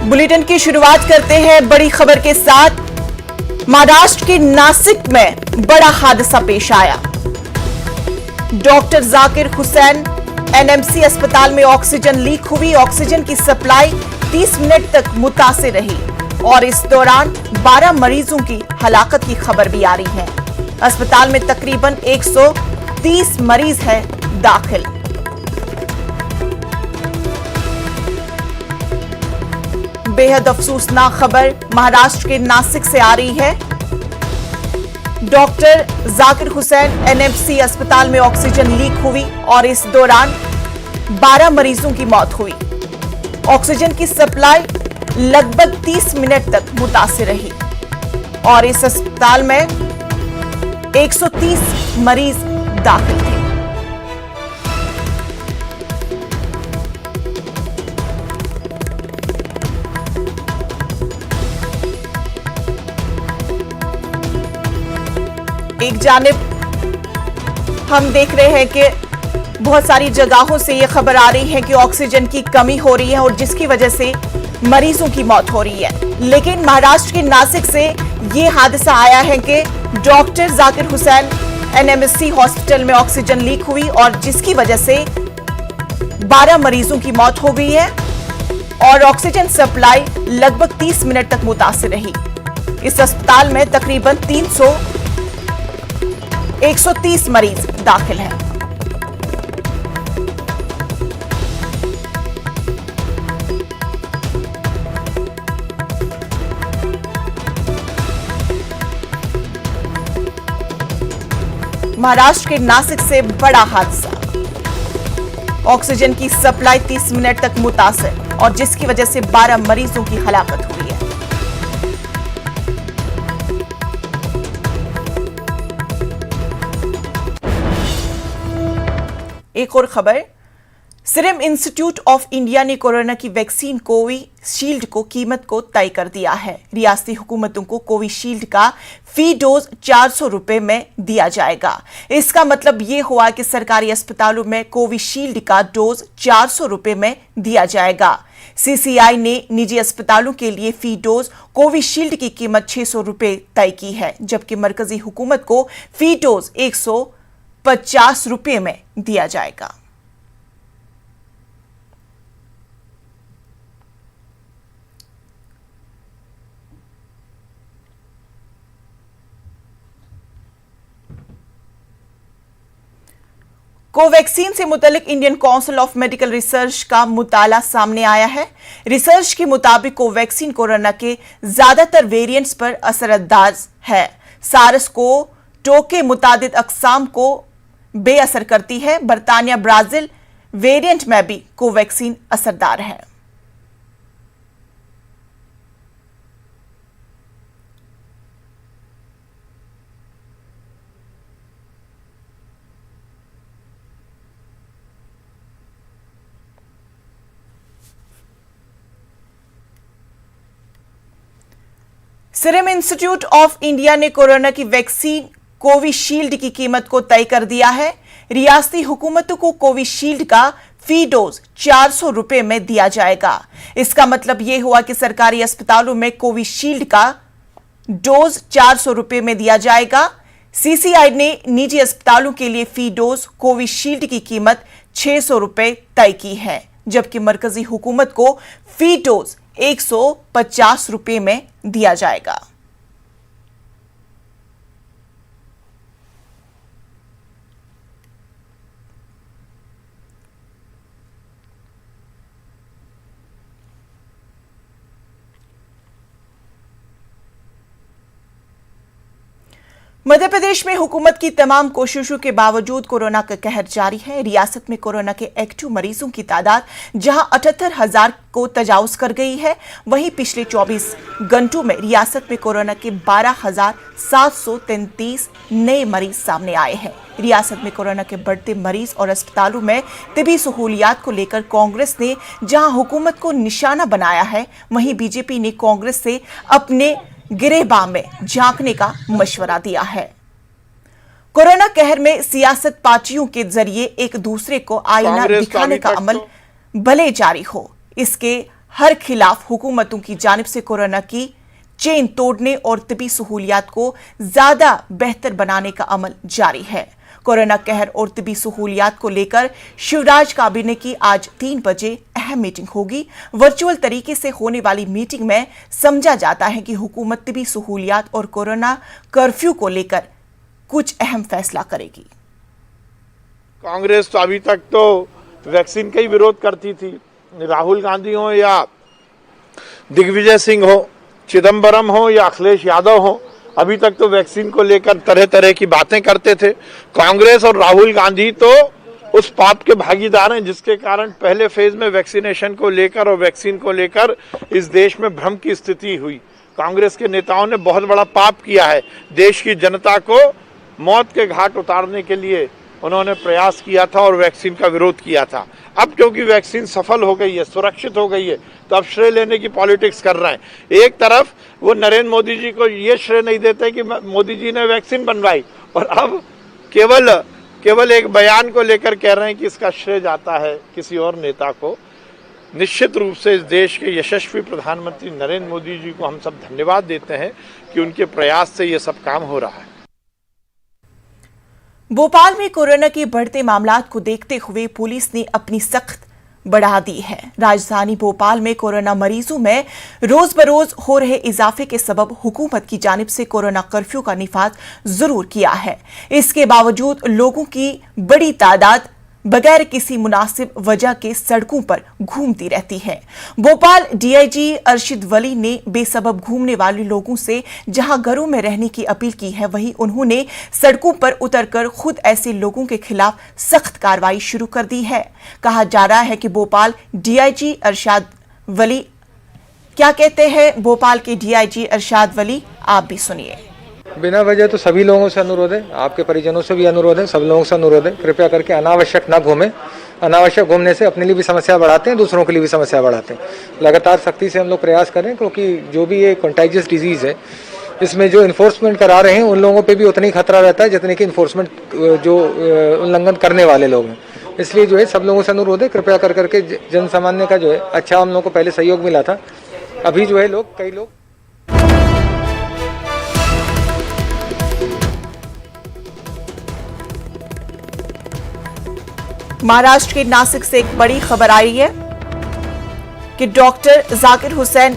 Bulletin की शुरुआत करते हैं बड़ी खबर के साथ। महाराष्ट्र के नासिक में बड़ा हादसा पेश आया। डॉक्टर जाकिर हुसैन एनएमसी अस्पताल में ऑक्सीजन लीक हुई। ऑक्सीजन की सप्लाई 30 मिनट तक मुतासिर रही और इस दौरान 12 मरीजों की हलाकत की खबर भी आ रही है। अस्पताल में तकरीबन 130 मरीज हैं दाखिल। बेहद अफसोसनाक खबर महाराष्ट्र के नासिक से आ रही है। डॉक्टर जाकिर हुसैन एनएमसी अस्पताल में ऑक्सीजन लीक हुई और इस दौरान 12 मरीजों की मौत हुई। ऑक्सीजन की सप्लाई लगभग 30 मिनट तक मुतासिर रही और इस अस्पताल में 130 मरीज दाखिल थे। एक जानिब हम देख रहे हैं कि बहुत सारी जगहों से ये खबर आ रही है कि ऑक्सीजन की कमी हो रही है और जिसकी वजह से मरीजों की मौत हो रही है। लेकिन महाराष्ट्र के नासिक से ये हादसा आया है कि doctor Zakir Hussain NMC hospital में ऑक्सीजन लीक हुई और जिसकी वजह से 12 मरीजों की मौत हो गई है और ऑक्सीजन सप्लाई लगभग 30 मिनट तक मुतासिर रही। इस अस्पताल में तकरीबन 130 मरीज दाखिल हैं। महाराष्ट्र के नासिक से बड़ा हादसा। ऑक्सीजन की सप्लाई 30 मिनट तक मुतासिर और जिसकी वजह से 12 मरीजों की हलाकत हुई है। एक और खबर, सीरम इंस्टीट्यूट ऑफ इंडिया ने कोरोना की वैक्सीन कोविशील्ड को कीमत को तय कर दिया है। रियासती हुकूमतों को कोविशील्ड का फी डोज 400 रुपए में दिया जाएगा। इसका मतलब यह हुआ कि सरकारी अस्पतालों में कोविशील्ड का डोज 400 रुपए में दिया जाएगा। सीसीआई ने निजी अस्पतालों के लिए फी डोज कोविशील्ड की कीमत 600 रुपए तय की है, जबकि मरकजी हुकूमत को फी डोज 150 रुपए में दिया जाएगा। कोवैक्सीन से मुतल्लिक Indian council of medical research का मुताला सामने आया है। रिसर्च के मुताबिक कोवैक्सीन कोरोना के ज्यादातर वेरिएंट्स पर असरअंदाज है। सार्स को टो के मुतादिद अकसाम को बेअसर करती है। बरतानिया ब्राजील वेरिएंट में भी कोवैक्सीन असरदार है। सीरम इंस्टीट्यूट ऑफ इंडिया ने कोरोना की वैक्सीन कोविशील्ड की कीमत को तय कर दिया है। रियासती हुकूमतों को कोविशील्ड का फी डोज 400 रुपए में दिया जाएगा। इसका मतलब यह हुआ कि सरकारी अस्पतालों में कोविशील्ड का डोज 400 रुपए में दिया जाएगा। सीसीआई ने निजी अस्पतालों के लिए फी डोज कोविशील्ड की कीमत 600 रुपए तय की है, जबकि मरकजी हुकूमत को फी डोज 150 रुपए में दिया जाएगा। मध्य प्रदेश में हुकूमत की तमाम कोशिशों के बावजूद कोरोना का कहर जारी है। रियासत में कोरोना के एक्टिव मरीजों की तादाद जहां 78,000 को तजावुज कर गई है, वहीं पिछले 24 घंटों में रियासत में कोरोना के 12,733 नए मरीज सामने आए हैं। रियासत में कोरोना के बढ़ते मरीज और अस्पतालों में तिबी सहूलियात को लेकर कांग्रेस ने जहां हुकूमत को निशाना बनाया है, वहीं बीजेपी ने कांग्रेस से अपने गिरेबान में झांकने का मशवरा दिया है। कोरोना कहर में सियासत पार्टियों के जरिए एक दूसरे को आईना दिखाने का अमल भले जारी हो, इसके हर खिलाफ हुकूमतों की जानिब से कोरोना की चेन तोड़ने और तिबी सहूलियात को ज्यादा बेहतर बनाने का अमल जारी है। कोरोना कहर और तिबी सहूलियात को लेकर शिवराज काबीने की आज 3 बजे अहम मीटिंग होगी। वर्चुअल तरीके से होने वाली मीटिंग में समझा जाता है कि हुकूमत तिबी सहूलियात और कोरोना कर्फ्यू को लेकर कुछ अहम फैसला करेगी। कांग्रेस तो अभी तक तो वैक्सीन का ही विरोध करती थी। राहुल गांधी हो या दिग्विजय सिंह हो, चिदंबरम हो या अखिलेश यादव हो, अभी तक तो वैक्सीन को लेकर तरह तरह की बातें करते थे। कांग्रेस और राहुल गांधी तो उस पाप के भागीदार हैं जिसके कारण पहले फेज में वैक्सीनेशन को लेकर और वैक्सीन को लेकर इस देश में भ्रम की स्थिति हुई। कांग्रेस के नेताओं ने बहुत बड़ा पाप किया है। देश की जनता को मौत के घाट उतारने के लिए उन्होंने प्रयास किया था और वैक्सीन का विरोध किया था। अब क्योंकि वैक्सीन सफल हो गई है, सुरक्षित हो गई है, तो अब श्रेय लेने की पॉलिटिक्स कर रहे हैं। एक तरफ वो नरेंद्र मोदी जी को ये श्रेय नहीं देते कि मोदी जी ने वैक्सीन बनवाई, और अब केवल एक बयान को लेकर कह रहे हैं कि इसका श्रेय जाता है किसी और नेता को। निश्चित रूप से इस देश के यशस्वी प्रधानमंत्री नरेंद्र मोदी जी को हम सब धन्यवाद देते हैं कि उनके प्रयास से ये सब काम हो रहा है। भोपाल में कोरोना के बढ़ते मामलात को देखते हुए पुलिस ने अपनी सख्त बढ़ा दी है। राजधानी भोपाल में कोरोना मरीजों में रोज बरोज हो रहे इजाफे के सबब हुकूमत की जानिब से कोरोना कर्फ्यू का निफाज जरूर किया है। इसके बावजूद लोगों की बड़ी तादाद बगैर किसी मुनासिब वजह के सड़कों पर घूमती रहती है। भोपाल डीआईजी अरशद वली ने बेसबब घूमने वाले लोगों से जहां घरों में रहने की अपील की है, वहीं उन्होंने सड़कों पर उतरकर खुद ऐसे लोगों के खिलाफ सख्त कार्रवाई शुरू कर दी है। कहा जा रहा है कि भोपाल डीआईजी अरशद वली क्या कहते हैं। भोपाल के डीआईजी अरशद वली, आप भी सुनिए। बिना वजह तो सभी लोगों से अनुरोध है, आपके परिजनों से भी अनुरोध है, सब लोगों से अनुरोध है, कृपया करके अनावश्यक ना घूमें। अनावश्यक घूमने से अपने लिए भी समस्या बढ़ाते हैं, दूसरों के लिए भी समस्या बढ़ाते हैं। लगातार सख्ती से हम लोग प्रयास करें, क्योंकि जो भी ये कंटाइजियस डिजीज़ है, इसमें जो इन्फोर्समेंट करा रहे हैं उन लोगों पे भी उतना ही खतरा रहता है जितने कि इन्फोर्समेंट जो उल्लंघन करने वाले लोग हैं। इसलिए जो है सब लोगों से अनुरोध है, कृपया कर करके जन सामान्य का जो है अच्छा हम लोग को पहले सहयोग मिला था, अभी जो है कई लोग महाराष्ट्र के नासिक से एक बड़ी खबर आई है कि डॉक्टर जाकिर हुसैन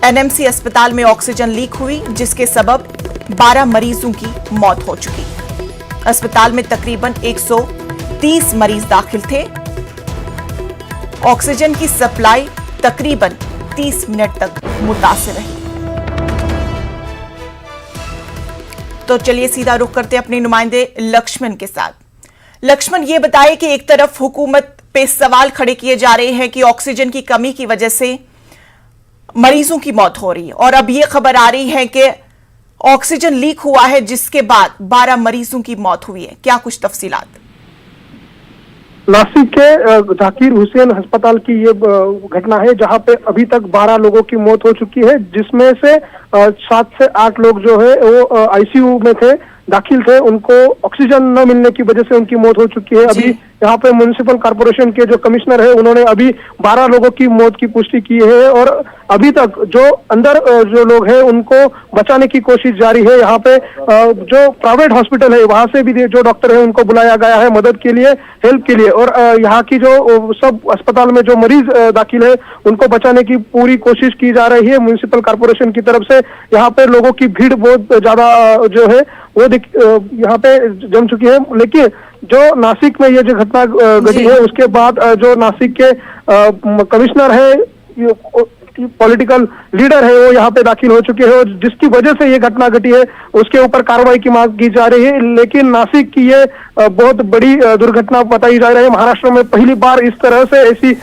एनएमसी अस्पताल में ऑक्सीजन लीक हुई, जिसके सबब 12 मरीजों की मौत हो चुकी। अस्पताल में तकरीबन 130 मरीज दाखिल थे। ऑक्सीजन की सप्लाई तकरीबन 30 मिनट तक मुतासिर रही। तो चलिए सीधा रुख करते अपने नुमाइंदे लक्ष्मण के साथ। लक्ष्मण, ये बताइए कि एक तरफ हुकूमत पे सवाल खड़े किए जा रहे हैं कि ऑक्सीजन की कमी की वजह से मरीजों की मौत हो रही है, और अब ये खबर आ रही है कि ऑक्सीजन लीक हुआ है जिसके बाद 12 मरीजों की मौत हुई है। क्या कुछ तफसीलात? नासिक के जाकिर हुसैन अस्पताल की ये घटना है जहां पे अभी तक 12 लोगों की मौत हो चुकी है, जिसमें से 7 से 8 लोग जो है वो आईसीयू में थे, दाखिल थे। उनको ऑक्सीजन न मिलने की वजह से उनकी मौत हो चुकी है। अभी यहाँ पे म्युनिसिपल कॉर्पोरेशन के जो कमिश्नर है उन्होंने अभी 12 लोगों की मौत की पुष्टि की है, और अभी तक जो अंदर जो लोग हैं उनको बचाने की कोशिश जारी है। यहाँ पे जो प्राइवेट हॉस्पिटल है वहां से भी जो डॉक्टर है उनको बुलाया गया है मदद के लिए, हेल्प के लिए, और यहाँ की जो सब अस्पताल में जो मरीज दाखिल है उनको बचाने की पूरी कोशिश की जा रही है म्युनिसिपल कॉर्पोरेशन की तरफ से। यहाँ पे लोगों की भीड़ बहुत ज्यादा जो है वो यहाँ पे जम चुकी है। लेकिन जो नासिक में ये जो घटना घटी है उसके बाद जो नासिक के कमिश्नर है, पॉलिटिकल लीडर है, वो यहाँ पे दाखिल हो चुके हैं, और जिसकी वजह से ये घटना घटी है उसके ऊपर कार्रवाई की मांग की जा रही है। लेकिन नासिक की ये बहुत बड़ी दुर्घटना बताई जा रही है। महाराष्ट्र में पहली बार इस तरह से ऐसी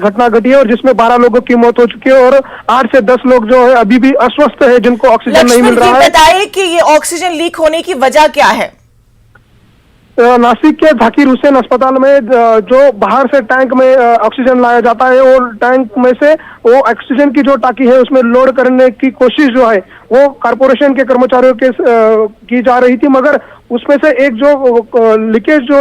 घटना घटी है, और जिसमें 12 लोगों की मौत हो चुकी है, और 8 से 10 लोग जो है अभी भी अस्वस्थ है, जिनको ऑक्सीजन नहीं मिल रहा है। बताइए कि ये ऑक्सीजन लीक होने की वजह क्या है? नासिक के जाकिर हुसैन अस्पताल में जो बाहर से टैंक में ऑक्सीजन लाया जाता है, और टैंक में से वो ऑक्सीजन की जो टाकी है उसमें लोड करने की कोशिश जो है वो कारपोरेशन के कर्मचारियों के की जा रही थी, मगर उसमें से एक जो लीकेज जो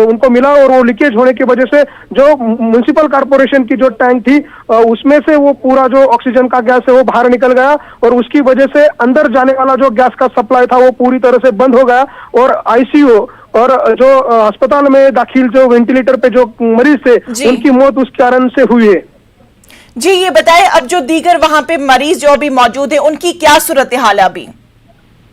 उनको मिला, और वो लीकेज होने की वजह से जो म्युनिसिपल कॉर्पोरेशन की जो टैंक थी उसमें से वो पूरा जो ऑक्सीजन का गैस है वो बाहर निकल गया, और उसकी वजह से अंदर जाने वाला जो गैस का सप्लाई था वो पूरी तरह से बंद हो गया। और आईसीयू और जो अस्पताल में दाखिल जो वेंटिलेटर पे जो मरीज थे उनकी मौत उस कारण से हुई है। जी, ये बताएं, अब जो दीगर वहां पे मरीज जो अभी मौजूद है उनकी क्या सूरत हाल है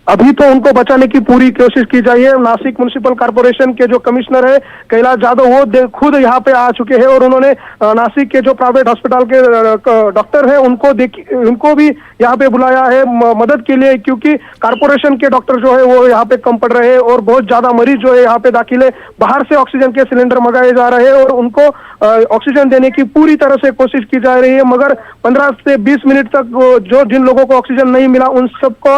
अभी तो उनको बचाने की पूरी कोशिश की जाए। नासिक म्युनिसिपल कॉर्पोरेशन के जो कमिश्नर है कैलाश यादव वो खुद यहाँ पे आ चुके हैं, और उन्होंने नासिक के जो प्राइवेट अस्पताल के डॉक्टर हैं उनको भी यहाँ पे बुलाया है मदद के लिए, क्योंकि कॉर्पोरेशन के डॉक्टर जो है वो यहाँ पे कम पड़ रहे हैं और बहुत ज्यादा मरीज जो है यहाँ पे दाखिल है। बाहर से ऑक्सीजन के सिलेंडर मंगाए जा रहे हैं और उनको ऑक्सीजन देने की पूरी तरह से कोशिश की जा रही है, मगर 15 से 20 मिनट तक जिन लोगों को ऑक्सीजन नहीं मिला उन सबको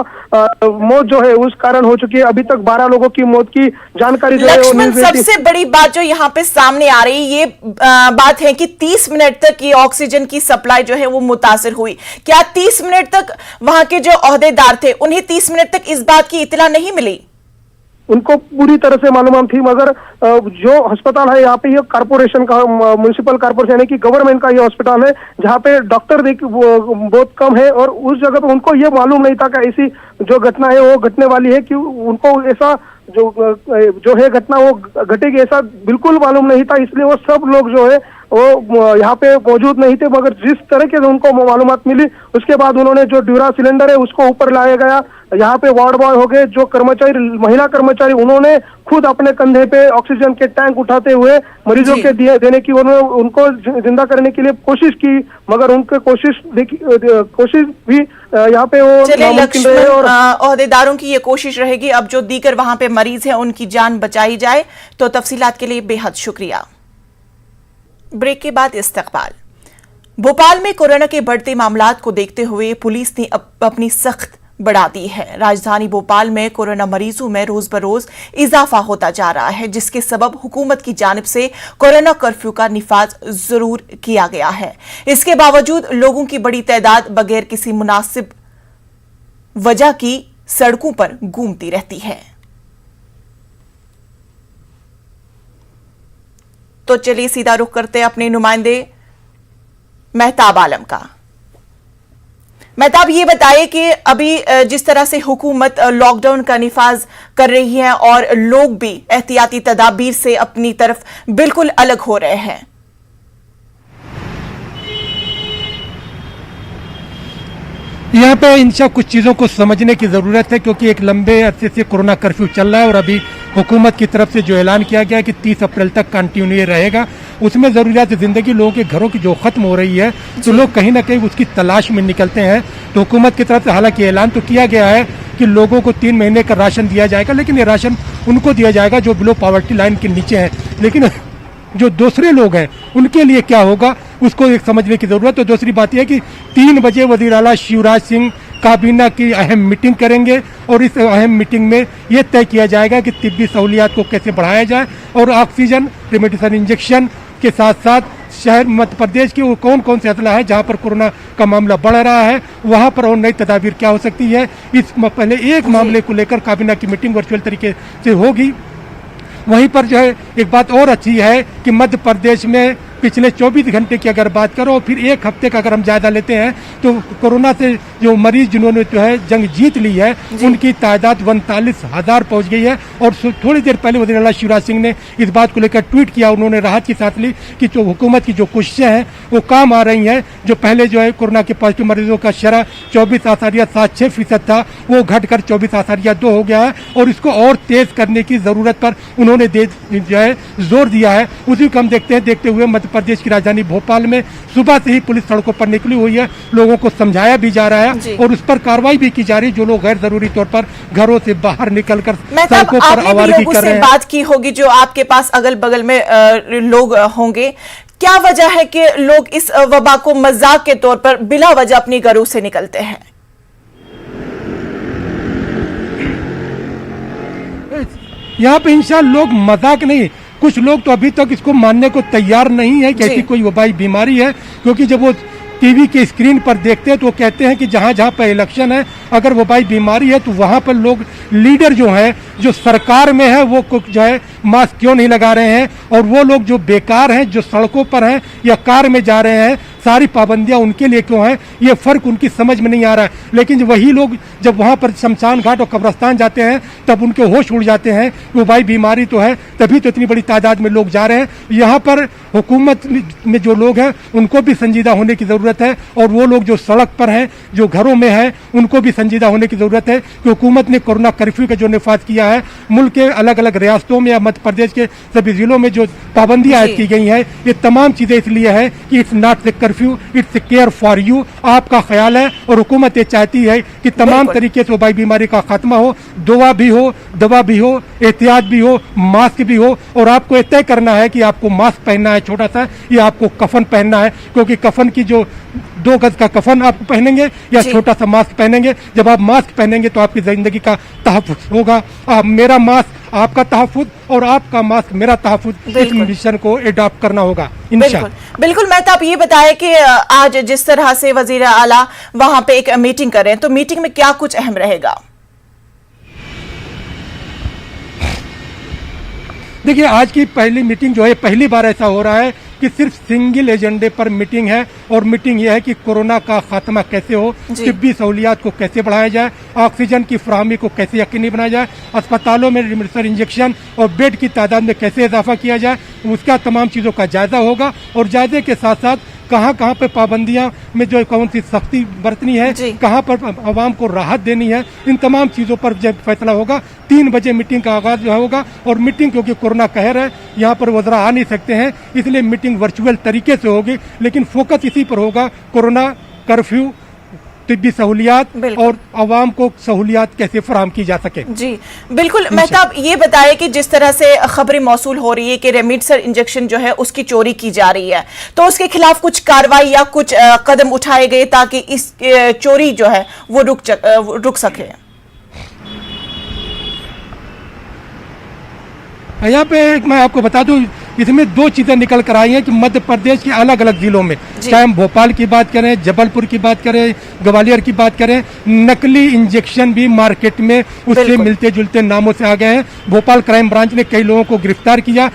मौत जो है उस कारण हो चुकी है। अभी तक 12 लोगों की मौत की जानकारी जो है लक्ष्मण, सबसे बड़ी बात जो यहाँ पे सामने आ रही ये बात है कि 30 मिनट तक ये ऑक्सीजन की सप्लाई जो है वो मुतासिर हुई। क्या 30 मिनट तक वहां के जो ओहदेदार थे उन्हें 30 मिनट तक इस बात की इत्तला नहीं मिली? उनको पूरी तरह से मालूम थी, मगर जो अस्पताल है यहाँ पे ये कॉर्पोरेशन का म्युनिसिपल कॉर्पोरेशन यानी कि गवर्नमेंट का ये अस्पताल है जहाँ पे डॉक्टर बहुत कम है, और उस जगह पे उनको ये मालूम नहीं था कि ऐसी जो घटना है वो घटने वाली है, कि उनको ऐसा जो है घटना वो घटेगी ऐसा बिल्कुल मालूम नहीं था। इसलिए वो सब लोग जो है वो यहाँ पे मौजूद नहीं थे, मगर जिस तरीके से उनको मालूमात मिली उसके बाद उन्होंने जो ड्यूरा सिलेंडर है उसको ऊपर लाया गया। यहाँ पे वार्ड बॉय हो गए, जो कर्मचारी महिला कर्मचारी उन्होंने खुद अपने कंधे पे ऑक्सीजन के टैंक उठाते हुए मरीजों के देने की उनको जिंदा करने के लिए कोशिश की, मगर उनके कोशिश भी यहाँ पे वो नामुमकिन रहे। और ओहदेदारों की ये कोशिश रहेगी अब जो दीगर वहां पे मरीज हैं उनकी जान बचाई जाए। तो तफसीलात के लिए बेहद शुक्रिया। ब्रेक के बाद इस्तकबाल। भोपाल में कोरोना के बढ़ते मामलात को देखते हुए पुलिस ने अपनी सख्त बढ़ा दी है। राजधानी भोपाल में कोरोना मरीजों में रोज बरोज इजाफा होता जा रहा है, जिसके सबब हुकूमत की जानिब से कोरोना कर्फ्यू का निफाज जरूर किया गया है। इसके बावजूद लोगों की बड़ी तादाद बगैर किसी मुनासिब वजह की सड़कों पर घूमती रहती है। तो चलिए सीधा रुख करते हैं अपने नुमाइंदे मेहताब आलम का। मेहताब, ये बताइए कि अभी जिस तरह से हुकूमत लॉकडाउन का निफाज कर रही है और लोग भी एहतियाती तदाबीर से अपनी तरफ बिल्कुल अलग हो रहे हैं। यहाँ पे इंशा कुछ चीज़ों को समझने की ज़रूरत है, क्योंकि एक लंबे अरसे से कोरोना कर्फ्यू चल रहा है और अभी हुकूमत की तरफ से जो ऐलान किया गया है कि 30 अप्रैल तक कंटिन्यू रहेगा, उसमें ज़रूरियात ज़िंदगी लोगों के घरों की जो ख़त्म हो रही है तो लोग कहीं ना कहीं उसकी तलाश में निकलते हैं। तो हुकूमत की तरफ से हालांकि ऐलान तो किया गया है कि लोगों को 3 महीने का राशन दिया जाएगा, लेकिन ये राशन उनको दिया जाएगा जो बिलो पॉवर्टी लाइन के नीचे है। लेकिन जो दूसरे लोग हैं उनके लिए क्या होगा उसको एक समझने की जरूरत है। तो दूसरी बात यह है कि 3 बजे वज़ीर आला शिवराज सिंह काबीना की अहम मीटिंग करेंगे और इस अहम मीटिंग में यह तय किया जाएगा कि तिब्बी सहूलियात को कैसे बढ़ाया जाए और ऑक्सीजन, रेमडेसिविर इंजेक्शन के साथ साथ शहर मध्य प्रदेश के कौन कौन से अजला है जहां पर कोरोना का मामला बढ़ रहा है, वहां पर और नई तदाबीर क्या हो सकती है। इस पहले एक मामले को लेकर काबीना की मीटिंग वर्चुअल तरीके से होगी। वहीं पर जो है एक बात और अच्छी है कि मध्य प्रदेश में पिछले 24 घंटे की अगर बात करो फिर एक हफ्ते का अगर हम जायजा लेते हैं तो कोरोना से जो मरीज जिन्होंने जो है जंग जीत ली है उनकी तादाद 39,000 पहुंच गई है। और थोड़ी देर पहले वज़ीर आला शिवराज सिंह ने इस बात को लेकर ट्वीट किया, उन्होंने राहत की सांस ली कि जो हुकूमत की जो कोशिशें हैं वो काम आ रही हैं। जो पहले जो है कोरोना के पॉजिटिव मरीजों का शरह 24.76% था वो घटकर 24.2 हो गया है और इसको और तेज करने की जरूरत पर उन्होंने जो है जोर दिया है। उसी को हम देखते हुए मध्य प्रदेश की राजधानी भोपाल में सुबह से ही पुलिस सड़कों पर निकली हुई है, लोगों को समझाया भी जा रहा है और उस पर कार्रवाई भी की जा रही है जो लोग गैर जरूरी तौर पर घरों से बाहर निकलकर सड़कों पर आवाज़ कर रहे हैं। बात की होगी जो आपके पास अगल बगल में लोग होंगे, क्या वजह है कि लोग इस वबा को मजाक के तौर पर बिला वजह अपने घरों से निकलते हैं? यहाँ पे इंशाल्लाह लोग मजाक नहीं, कुछ लोग तो अभी तक इसको मानने को तैयार नहीं है कि ऐसी कोई वबाई बीमारी है, क्योंकि जब वो टीवी के स्क्रीन पर देखते हैं तो वो कहते हैं कि जहाँ जहाँ पर इलेक्शन है, अगर वो भाई बीमारी है तो वहाँ पर लोग लीडर जो हैं, जो सरकार में है, वो जो है मास्क क्यों नहीं लगा रहे हैं, और वो लोग जो बेकार हैं, जो सड़कों पर हैं या कार में जा रहे हैं, सारी पाबंदियां उनके लिए क्यों हैं, ये फर्क उनकी समझ में नहीं आ रहा है। लेकिन वही लोग जब वहां पर शमशान घाट और कब्रस्तान जाते हैं तब उनके होश उड़ जाते हैं, वो भाई बीमारी तो है, तभी तो इतनी बड़ी तादाद में लोग जा रहे हैं। यहाँ पर हुकूमत में जो लोग हैं उनको भी संजीदा होने की जरूरत है, और वो लोग जो सड़क पर हैं, जो घरों में हैं, उनको भी संजीदा होने की जरूरत है कि हुकूमत ने कोरोना कर्फ्यू का जो निफाज किया है, मुल्क के अलग अलग रियासतों में या मध्य प्रदेश के सभी जिलों में जो पाबंदियां आयद की गई हैं, ये तमाम चीजें इसलिए है कि it's not the curfew, it's care for you. आपका ख्याल है, और हुकूमत ये चाहती है कि तमाम तरीके से वबाई बीमारी का खात्मा हो, दुआ भी हो, दवा भी हो, एहतियात भी हो, मास्क भी हो, और आपको ये तय करना है कि आपको मास्क पहनना है छोटा सा, या आपको कफन पहनना है, क्योंकि कफन की जो 2 गज का कफन आप पहनेंगे या छोटा सा मास्क पहनेंगे, जब आप मास्क पहनेंगे तो आपकी जिंदगी का तहफ़्फ़ुज़ होगा। मेरा मास्क आपका तहफ़्फ़ुज़ और आपका मास्क मेरा तहफ़्फ़ुज़, इस मिशन को एडॉप्ट करना होगा इंशाअल्लाह। बिल्कुल मेहताब, ये बताएं कि आज जिस तरह से वजीर आला वहां पे एक मीटिंग कर रहे हैं, तो मीटिंग में क्या कुछ अहम रहेगा? देखिए, आज की पहली मीटिंग जो है, पहली बार ऐसा हो रहा है कि सिर्फ सिंगल एजेंडे पर मीटिंग है, और मीटिंग यह है कि कोरोना का खात्मा कैसे हो, तिब्बी सहूलियात को कैसे बढ़ाया जाए, ऑक्सीजन की फराहमी को कैसे यकीनी बनाया जाए, अस्पतालों में रेमडेसिविर इंजेक्शन और बेड की तादाद में कैसे इजाफा किया जाए, उसका तमाम चीज़ों का जायजा होगा। और जायजे के साथ साथ कहाँ कहाँ पे पाबंदियां में जो कौन सी सख्ती बरतनी है, कहाँ पर आवाम को राहत देनी है, इन तमाम चीज़ों पर जब फैसला होगा। 3 बजे मीटिंग का आगाज जो होगा, और मीटिंग क्योंकि कोरोना कहर है, यहाँ पर वज़रा आ नहीं सकते हैं, इसलिए मीटिंग वर्चुअल तरीके से होगी, लेकिन फोकस इसी पर होगा, कोरोना कर्फ्यू, तिब्बी सहूलियात और आवाम को सहूलियात कैसे फराहम की जा सके। जी बिल्कुल मेहताब, ये बताएं कि जिस तरह से खबरें मौसूल हो रही है कि रेमडेसिविर इंजेक्शन जो है उसकी चोरी की जा रही है, तो उसके खिलाफ कुछ कार्रवाई या कुछ कदम उठाए गए ताकि इस चोरी जो है वो रुक सके? यहाँ पे मैं आपको बता दूं, इसमें 2 चीजें निकल कर आई हैं कि मध्य प्रदेश के अलग अलग जिलों में, चाहे हम भोपाल की बात करें, जबलपुर की बात करें, ग्वालियर की बात करें, नकली इंजेक्शन भी मार्केट में उससे मिलते जुलते नामों से आ गए हैं। भोपाल क्राइम ब्रांच ने कई लोगों को गिरफ्तार किया,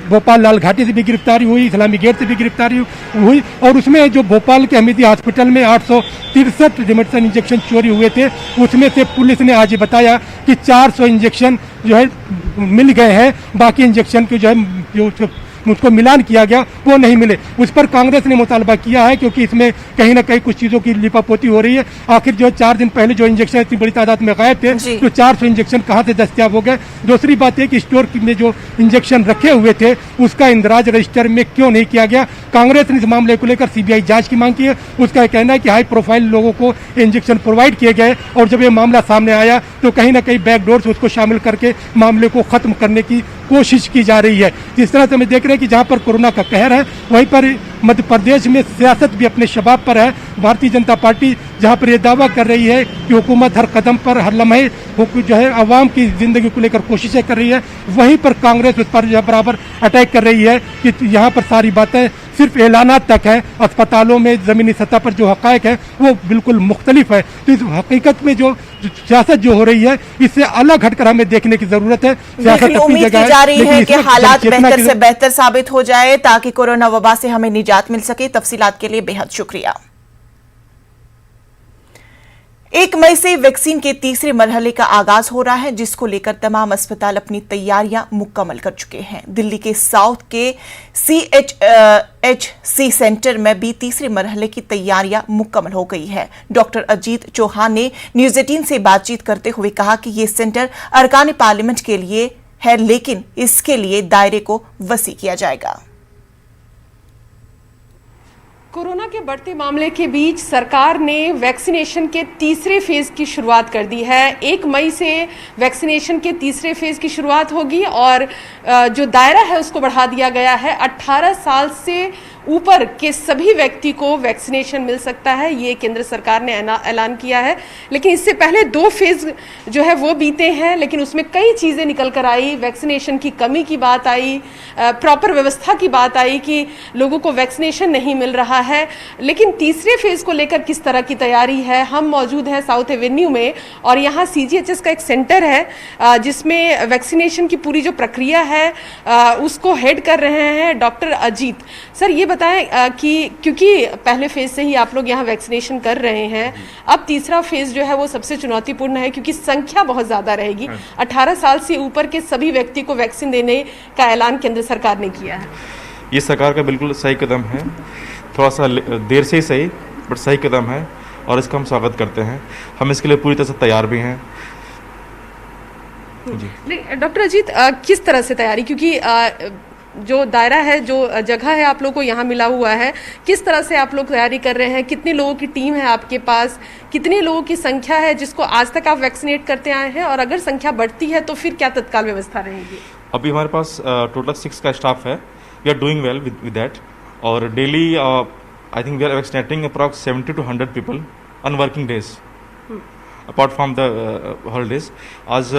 भोपाल लाल घाटी से भी गिरफ्तारी हुई, इस्लामी गेट से भी गिरफ्तारी हुई, और उसमें जो भोपाल के हमीदी हॉस्पिटल में 863 रेमडेसिविर इंजेक्शन चोरी हुए थे, उसमें से पुलिस ने आज बताया कि 400 इंजेक्शन जो है मिल गए हैं, बाकी इंजेक्शन के जो है जो उसको मिलान किया गया वो नहीं मिले। उस पर कांग्रेस ने मुतालबा किया है, क्योंकि इसमें कहीं ना कहीं कुछ चीज़ों की लिपापोती हो रही है। आखिर जो 4 दिन पहले जो इंजेक्शन इतनी बड़ी तादाद में गायब थे, तो 400 इंजेक्शन कहाँ से दस्तियाब हो गए। दूसरी बात है कि स्टोर में जो इंजेक्शन रखे हुए थे उसका इंदराज रजिस्टर में क्यों नहीं किया गया। कांग्रेस ने इस मामले को लेकर CBI जांच की मांग की है। उसका कहना है कि हाई प्रोफाइल लोगों को इंजेक्शन प्रोवाइड किए गए, और जब ये मामला सामने आया तो कहीं ना कहीं बैकडोर से उसको शामिल करके मामले को खत्म करने की कोशिश की जा रही है। जिस तरह से हम देख रहे हैं कि जहाँ पर कोरोना का कहर है, वहीं पर मध्य प्रदेश में सियासत भी अपने शबाब पर है। भारतीय जनता पार्टी जहाँ पर यह दावा कर रही है कि हुकूमत हर कदम पर, हर लम्हे जो है आवाम की जिंदगी को लेकर कोशिशें कर रही है, वहीं पर कांग्रेस उस पर बराबर अटैक कर रही है कि यहाँ पर सारी बातें सिर्फ ऐलानात तक है, अस्पतालों में ज़मीनी सतह पर जो हक़ाइक़ है वो बिल्कुल मुख्तलिफ है। तो इस हकीकत में जो सियासत जो हो रही है, इससे अलग हटकर हमें देखने की जरूरत है। सियासत अपनी जगह है, जा रही है कि हालात बेहतर से की बेहतर साबित हो जाए ताकि कोरोना वबा से हमें निजात मिल सके। तफसीलात के लिए बेहद शुक्रिया। 1 मई से वैक्सीन के तीसरे मरहले का आगाज हो रहा है, जिसको लेकर तमाम अस्पताल अपनी तैयारियां मुकम्मल कर चुके हैं। दिल्ली के साउथ के CHC सेंटर में भी तीसरे मरहले की तैयारियां मुकम्मल हो गई है। डॉक्टर अजीत चौहान ने न्यूज़ 18 से बातचीत करते हुए कहा कि ये सेंटर अरकान पार्लियामेंट के लिए है, लेकिन इसके लिए दायरे को वसी किया जाएगा। कोरोना के बढ़ते मामले के बीच सरकार ने वैक्सीनेशन के तीसरे फेज की शुरुआत कर दी है। 1 मई से वैक्सीनेशन के तीसरे फेज की शुरुआत होगी, और जो दायरा है उसको बढ़ा दिया गया है। 18 साल से ऊपर के सभी व्यक्ति को वैक्सीनेशन मिल सकता है, ये केंद्र सरकार ने ऐलान किया है। लेकिन इससे पहले 2 फेज जो है वो बीते हैं, लेकिन उसमें कई चीज़ें निकल कर आई। वैक्सीनेशन की कमी की बात आई, प्रॉपर व्यवस्था की बात आई कि लोगों को वैक्सीनेशन नहीं मिल रहा है। लेकिन तीसरे फेज को लेकर किस तरह की तैयारी है? हम मौजूद हैं साउथ एवेन्यू में और यहाँ CGHS का एक सेंटर है जिसमें वैक्सीनेशन की पूरी जो प्रक्रिया है उसको हेड कर रहे हैं डॉक्टर अजीत। सर ये बताएं कि क्योंकि पहले फेज से ही आप लोग यहाँ वैक्सीनेशन कर रहे हैं, अब तीसरा फेज जो है वो सबसे चुनौतीपूर्ण है क्योंकि संख्या बहुत ज़्यादा रहेगी। 18 साल से ऊपर के सभी व्यक्ति को वैक्सीन देने का ऐलान केंद्र सरकार ने किया है। ये सरकार का बिल्कुल सही कदम है, थोड़ा सा देर से ही सही बट सही कदम है और इसका हम स्वागत करते हैं। हम इसके लिए पूरी तरह से तैयार भी हैं। जी डॉक्टर अजीत, किस तरह से तैयारी, क्योंकि जो दायरा है, जो जगह है आप लोग को यहाँ मिला हुआ है, किस तरह से आप लोग तैयारी कर रहे हैं? कितने लोगों की टीम है आपके पास? कितने लोगों की संख्या है जिसको आज तक आप वैक्सीनेट करते आए हैं? और अगर संख्या बढ़ती है तो फिर क्या तत्काल व्यवस्था रहेगी? अभी हमारे पास टोटल 6 का स्टाफ है। We are doing well with that और daily I think we are vaccinating approx 70 to 100 people on working days apart from the holidays. आज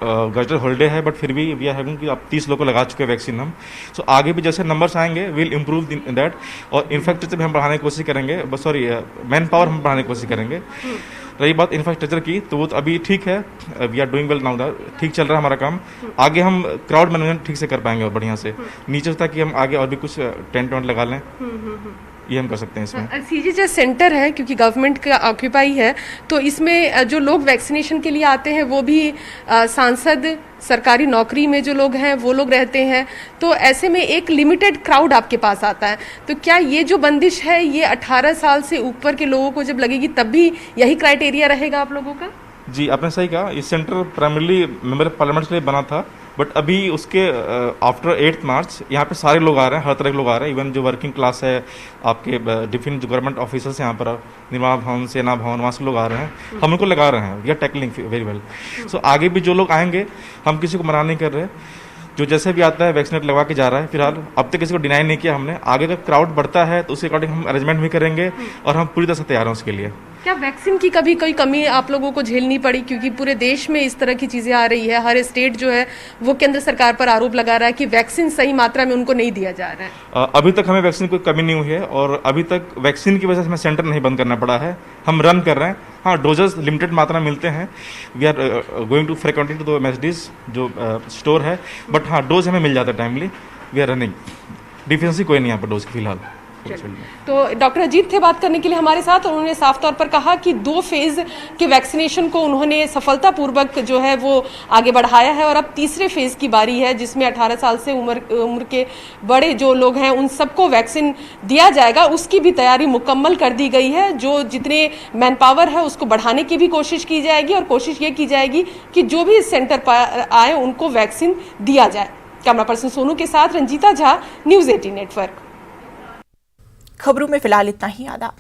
गजटर हॉलीडे है बट फिर भी वी आर हैविंग कि अब 30 लोग को लगा चुके हैं वैक्सीन हम। सो आगे भी जैसे नंबर्स आएंगे विल इम्प्रूव इन दैट और इंफ्रास्ट्रक्चर भी हम बढ़ाने की कोशिश करेंगे, सॉरी मैन पावर हम बढ़ाने की कोशिश करेंगे। रही बात इंफ्रास्ट्रक्चर की तो वो तो अभी ठीक है, we are doing well now, ठीक चल रहा है हमारा काम। आगे हम क्राउड मैनेजमेंट ठीक से कर पाएंगे और बढ़िया से नीचे तक कि हम आगे और भी कुछ टेंट वेंट लगा लें, ये हम कर सकते हैं इसमें। CGHS सेंटर है क्योंकि गवर्नमेंट का ऑक्यूपाई है, तो इसमें जो लोग वैक्सीनेशन के लिए आते हैं वो भी सांसद, सरकारी नौकरी में जो लोग हैं वो लोग रहते हैं, तो ऐसे में एक लिमिटेड क्राउड आपके पास आता है। तो क्या ये जो बंदिश है ये 18 साल से ऊपर के लोगों को जब लगेगी तब भी यही क्राइटेरिया रहेगा आप लोगों का? जी आपने सही कहा, ये centre primarily member of parliament के लिए बना था बट अभी उसके आफ्टर 8 मार्च यहाँ पे सारे लोग आ रहे हैं, हर तरह के लोग आ रहे हैं। इवन जो वर्किंग क्लास है, आपके डिफरेंट जो गवर्नमेंट ऑफिसर्स यहाँ पर, निर्माण भवन, सेना भवन, वहाँ से लोग आ रहे हैं, हम उनको लगा रहे हैं। We are tackling very well. So आगे भी जो लोग आएंगे, हम किसी को मना नहीं कर रहे, जो जैसे भी आता है वैक्सीनेट लगवा के जा रहा है। फिलहाल अब तक किसी को डिनाई नहीं किया हमने। आगे का क्राउड बढ़ता है तो उसके अकॉर्डिंग हम अरेंजमेंट भी करेंगे और हम पूरी तरह से तैयार हैं उसके लिए। क्या वैक्सीन की कभी कोई कमी आप लोगों को झेलनी पड़ी, क्योंकि पूरे देश में इस तरह की चीजें आ रही है, हर स्टेट जो है वो केंद्र सरकार पर आरोप लगा रहा है कि वैक्सीन सही मात्रा में उनको नहीं दिया जा रहा है? अभी तक हमें वैक्सीन कोई कमी नहीं हुई है और अभी तक वैक्सीन की वजह से हमें सेंटर नहीं बंद करना पड़ा है, हम रन कर रहे हैं। हाँ, डोजेस लिमिटेड मात्रा मिलते हैं, we are going to frequently to the MSDs जो स्टोर है, बट हाँ डोज हमें मिल जाता है timely. We are running, deficiency कोई नहीं यहाँ पर डोज की फिलहाल। तो डॉक्टर अजीत थे बात करने के लिए हमारे साथ और उन्होंने साफ तौर पर कहा कि 2 फेज के वैक्सीनेशन को उन्होंने सफलतापूर्वक जो है वो आगे बढ़ाया है और अब तीसरे फेज की बारी है जिसमें 18 साल से उम्र के बड़े जो लोग हैं उन सबको वैक्सीन दिया जाएगा। उसकी भी तैयारी मुकम्मल कर दी गई है, जो जितने मैन पावर है उसको बढ़ाने की भी कोशिश की जाएगी और कोशिश ये की जाएगी कि जो भी इस सेंटर पर आए उनको वैक्सीन दिया जाए। कैमरा पर्सन सोनू के साथ रंजीता झा, न्यूज़ 18 नेटवर्क। खबरों में फिलहाल इतना ही। आदाब।